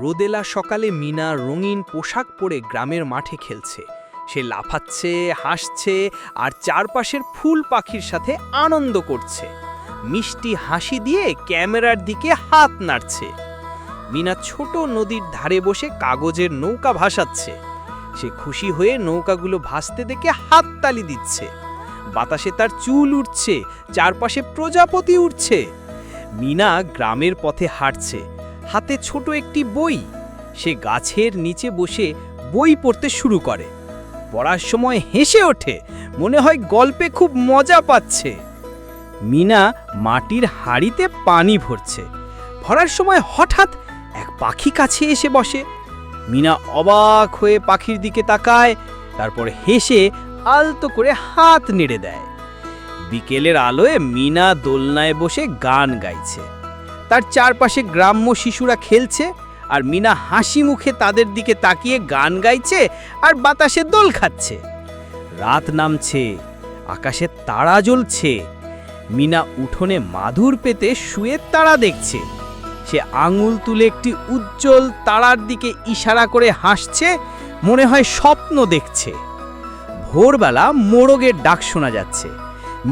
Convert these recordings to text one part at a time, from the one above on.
রোদেলা সকালে মিনা রঙিন পোশাক পরে গ্রামের মাঠে খেলছে। সে লাফাচ্ছে, হাসছে আর চারপাশের ফুল পাখির সাথে আনন্দ করছে। মিষ্টি হাসি দিয়ে ক্যামেরার দিকে হাত নাড়ছে। মিনা ছোট নদীর ধারে বসে কাগজের নৌকা ভাসাচ্ছে। সে খুশি হয়ে নৌকাগুলো ভাসতে দেখে হাততালি দিচ্ছে। বাতাসে তার চুল উঠছে, চারপাশে প্রজাপতি উঠছে। মিনা গ্রামের পথে হাঁটছে, হাতে ছোট একটি বই। সে গাছের নিচে বসে বই পড়তে শুরু করে। পড়ার সময় হেসে ওঠে, মনে হয় গল্পে খুব মজা পাচ্ছে। মিনা মাটির হাঁড়িতে পানি ভরছে। ভরার সময় হঠাৎ এক পাখি কাছে এসে বসে। মিনা অবাক হয়ে পাখির দিকে তাকায়, তারপর হেসে আলতো করে হাত নেড়ে দেয়। বিকেলের আলোয় মিনা দোলনায় বসে গান গাইছে। তার চারপাশে গ্রাম্য শিশুরা খেলছে, আর মিনা হাসি মুখে তাদের দিকে তাকিয়ে গান গাইছে আর বাতাসে দোল খাচ্ছে। রাত নামছে, আকাশে তারা জ্বলছে। মিনা উঠোনে মাদুর পেতে শুয়ে তারা দেখছে। সে আঙুল তুলে একটি উজ্জ্বল তারার দিকে ইশারা করে হাসছে, মনে হয় স্বপ্ন দেখছে। ভোরবেলা মোরগের ডাক শোনা যাচ্ছে।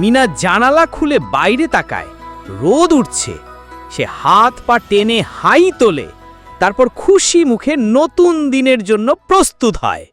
মিনা জানালা খুলে বাইরে তাকায়, রোদ উঠছে। সে হাত পা টেনে হাই তোলে, তারপর খুশি মুখে নতুন দিনের জন্য প্রস্তুত হয়।